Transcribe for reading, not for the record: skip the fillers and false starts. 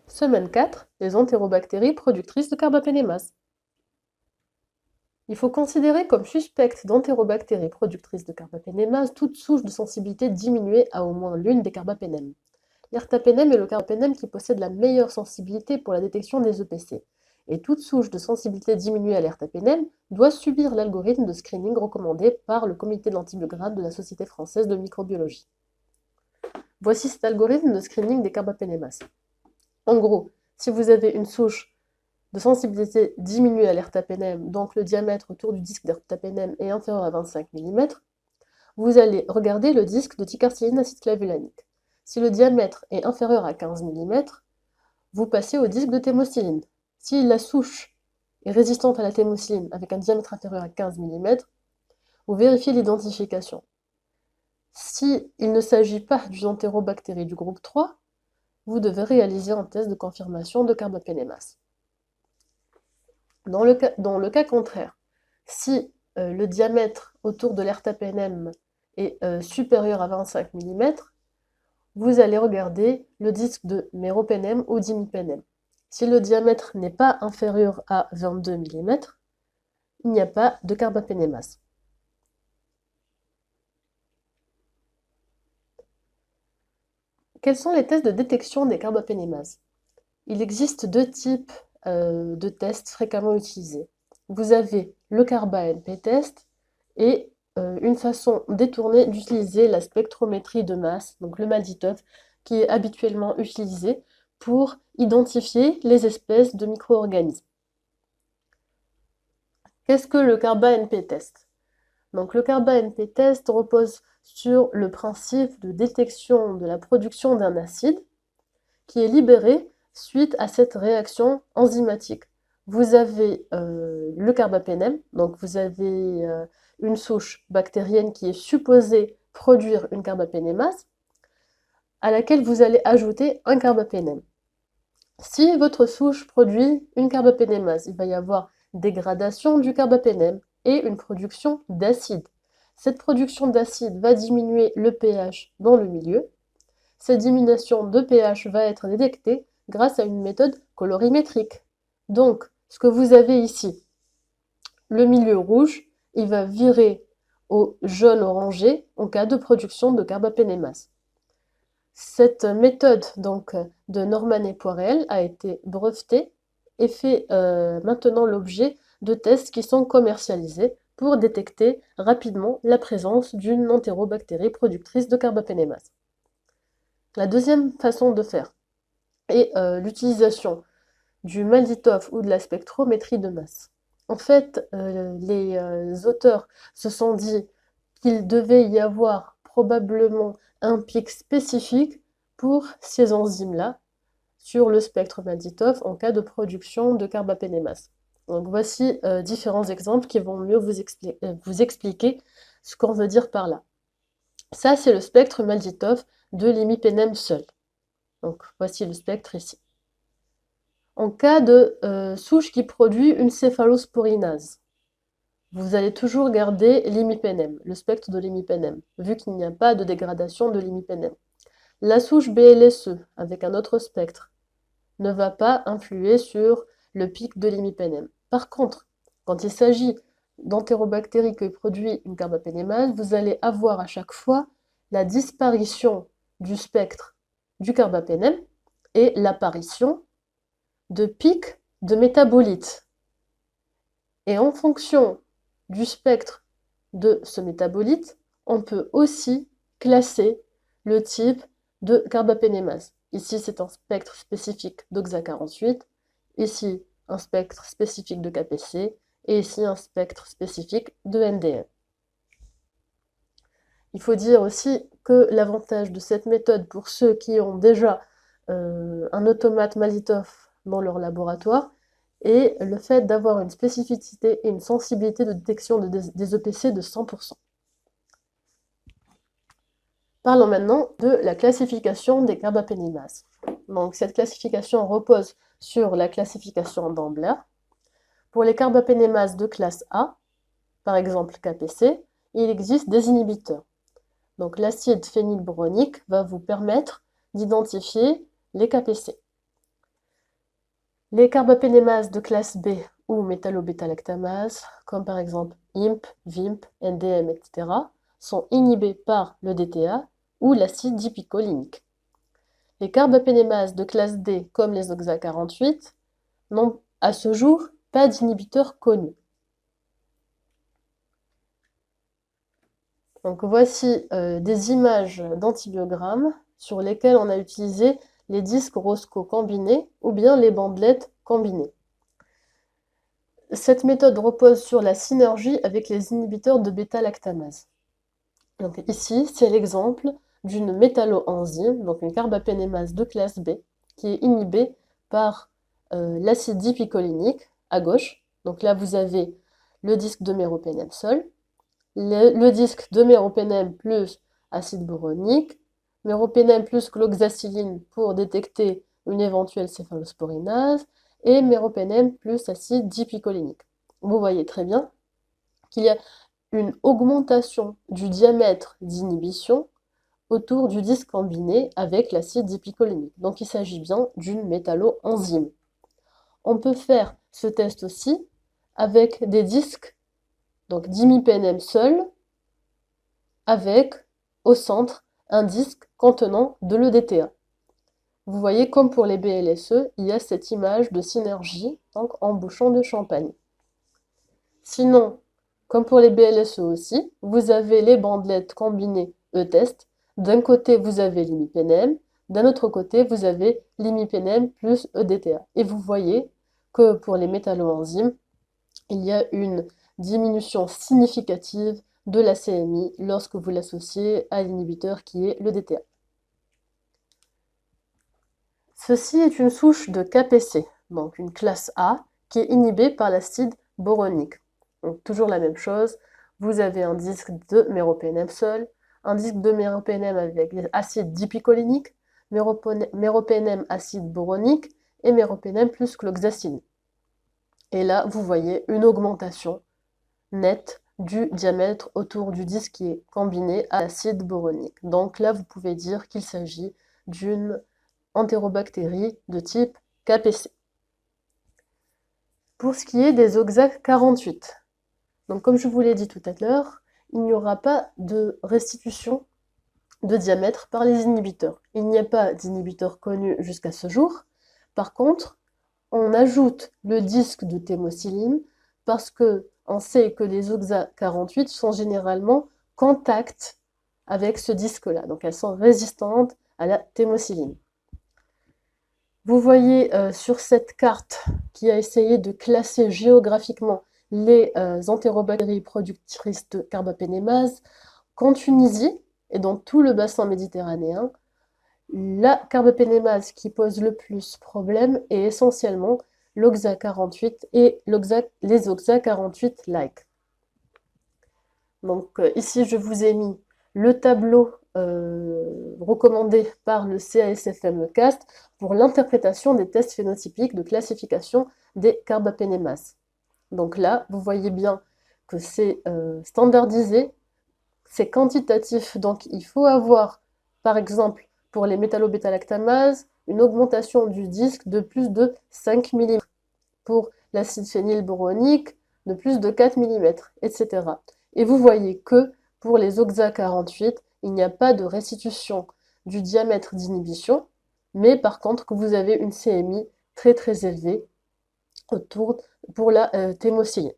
Semaine 4, les entérobactéries productrices de carbapénémase. Il faut considérer comme suspecte d'entérobactéries productrices de carbapénémase toute souche de sensibilité diminuée à au moins l'une des carbapénèmes. L'ertapenem est le carbapénème qui possède la meilleure sensibilité pour la détection des EPC. Et toute souche de sensibilité diminuée à l'ertapenem doit subir l'algorithme de screening recommandé par le comité de l'antibiogramme de la Société française de microbiologie. Voici cet algorithme de screening des carbapénémases. En gros, si vous avez une souche de sensibilité diminuée à l'ertapenem, donc le diamètre autour du disque d'ertapenem est inférieur à 25 mm, vous allez regarder le disque de ticarcilline acide clavulanique. Si le diamètre est inférieur à 15 mm, vous passez au disque de thémocyline. Si la souche est résistante à la thémocyline avec un diamètre inférieur à 15 mm, vous vérifiez l'identification. S'il ne s'agit pas d'une entérobactérie du groupe 3, vous devez réaliser un test de confirmation de carbapénémase. Dans le cas contraire, si le diamètre autour de l'ertapenem est supérieur à 25 mm, vous allez regarder le disque de méropenem ou d'imipenem. Si le diamètre n'est pas inférieur à 22 mm, il n'y a pas de carbapénémase. Quels sont les tests de détection des carbapénémases? Il existe deux types de tests fréquemment utilisés. Vous avez le CarbaNP test et une façon détournée d'utiliser la spectrométrie de masse, donc le MALDI-TOF, qui est habituellement utilisé pour identifier les espèces de micro-organismes. Qu'est-ce que le CarbaNP test? Donc le CarbaNP test repose sur le principe de détection de la production d'un acide qui est libéré suite à cette réaction enzymatique. Vous avez le carbapénem, donc vous avez une souche bactérienne qui est supposée produire une carbapénémase, à laquelle vous allez ajouter un carbapénem. Si votre souche produit une carbapénémase, il va y avoir dégradation du carbapénem et une production d'acide. Cette production d'acide va diminuer le pH dans le milieu. Cette diminution de pH va être détectée grâce à une méthode colorimétrique. Donc, ce que vous avez ici, le milieu rouge, il va virer au jaune orangé en cas de production de carbapénémase. Cette méthode donc, de Norman et Poirel a été brevetée et fait maintenant l'objet de tests qui sont commercialisés pour détecter rapidement la présence d'une entérobactérie productrice de carbapénémase. La deuxième façon de faire est l'utilisation du MALDI-TOF ou de la spectrométrie de masse. En fait, les auteurs se sont dit qu'il devait y avoir probablement un pic spécifique pour ces enzymes-là sur le spectre MALDI-TOF en cas de production de carbapénémase. Donc voici différents exemples qui vont mieux vous expliquer ce qu'on veut dire par là. Ça, c'est le spectre MALDI-TOF de l'imipenem seul. Donc voici le spectre ici. En cas de souche qui produit une céphalosporinase, vous allez toujours garder l'imipenem, le spectre de l'imipenem, vu qu'il n'y a pas de dégradation de l'imipenem. La souche BLSE, avec un autre spectre, ne va pas influer sur le pic de l'imipenem. Par contre, quand il s'agit d'entérobactéries qui produisent une carbapénémase, vous allez avoir à chaque fois la disparition du spectre du carbapénem et l'apparition de pics de métabolites. Et en fonction du spectre de ce métabolite, on peut aussi classer le type de carbapénémase. Ici, c'est un spectre spécifique d'OXA48, ici, un spectre spécifique de KPC, et ici, un spectre spécifique de NDN. Il faut dire aussi que l'avantage de cette méthode pour ceux qui ont déjà un automate MALDI-TOF dans leur laboratoire est le fait d'avoir une spécificité et une sensibilité de détection des EPC de 100%. Parlons maintenant de la classification des carbapénémases. Donc, cette classification repose sur la classification d'Ambler. Pour les carbapénémases de classe A, par exemple KPC, il existe des inhibiteurs. Donc l'acide phénylboronique va vous permettre d'identifier les KPC. Les carbapénémases de classe B ou métallobêta-lactamases, comme par exemple IMP, VIMP, NDM, etc., sont inhibés par le DTA ou l'acide dipicolinique. Les carbapénémases de classe D, comme les OXA48, n'ont à ce jour pas d'inhibiteur connu. Donc voici des images d'antibiogrammes sur lesquelles on a utilisé les disques Roscoe combinés ou bien les bandelettes combinées. Cette méthode repose sur la synergie avec les inhibiteurs de bêta-lactamase. Donc ici, c'est l'exemple d'une métalloenzyme, donc une carbapénémase de classe B, qui est inhibée par l'acide dipicolinique à gauche. Donc là, vous avez le disque de méropenem seul, le disque de méropenem plus acide boronique, méropenem plus cloxacilline pour détecter une éventuelle céphalosporinase, et méropenem plus acide dipicolinique. Vous voyez très bien qu'il y a une augmentation du diamètre d'inhibition autour du disque combiné avec l'acide dipicolinique. Donc il s'agit bien d'une métalloenzyme. On peut faire ce test aussi avec des disques, donc d'imipenem seul, avec au centre un disque contenant de l'EDTA. Vous voyez, comme pour les BLSE, il y a cette image de synergie, donc en bouchon de champagne. Sinon, comme pour les BLSE aussi, vous avez les bandelettes combinées E-test. D'un côté, vous avez l'imipenem, d'un autre côté, vous avez l'imipenem plus EDTA. Et vous voyez que pour les métalloenzymes, il y a une diminution significative de la CMI lorsque vous l'associez à l'inhibiteur qui est le DTA. Ceci est une souche de KPC, donc une classe A, qui est inhibée par l'acide boronique. Donc toujours la même chose, vous avez un disque de méropenem seul, un disque de méropenem avec acide dipicolinique, méropenem acide boronique et méropenem plus cloxacilline. Et là, vous voyez une augmentation nette du diamètre autour du disque qui est combiné à l'acide boronique. Donc là, vous pouvez dire qu'il s'agit d'une entérobactérie de type KPC. Pour ce qui est des OXA48, donc comme je vous l'ai dit tout à l'heure, il n'y aura pas de restitution de diamètre par les inhibiteurs. Il n'y a pas d'inhibiteur connu jusqu'à ce jour. Par contre, on ajoute le disque de thémocyline parce qu'on sait que les OXA48 sont généralement contacts avec ce disque-là. Donc elles sont résistantes à la thémocyline. Vous voyez sur cette carte qui a essayé de classer géographiquement les entérobactéries productrices de carbapénémase qu'en Tunisie et dans tout le bassin méditerranéen, la carbapénémase qui pose le plus problème est essentiellement l'OXA48 et les OXA48-like. Donc ici, je vous ai mis le tableau recommandé par le CASFM-CAST pour l'interprétation des tests phénotypiques de classification des carbapénémases. Donc là, vous voyez bien que c'est standardisé, c'est quantitatif, donc il faut avoir, par exemple, pour les métallobêta-lactamases, une augmentation du disque de plus de 5 mm, pour l'acide phénylboronique de plus de 4 mm, etc. Et vous voyez que pour les OXA48, il n'y a pas de restitution du diamètre d'inhibition, mais par contre que vous avez une CMI très très élevée autour pour la thémocyline.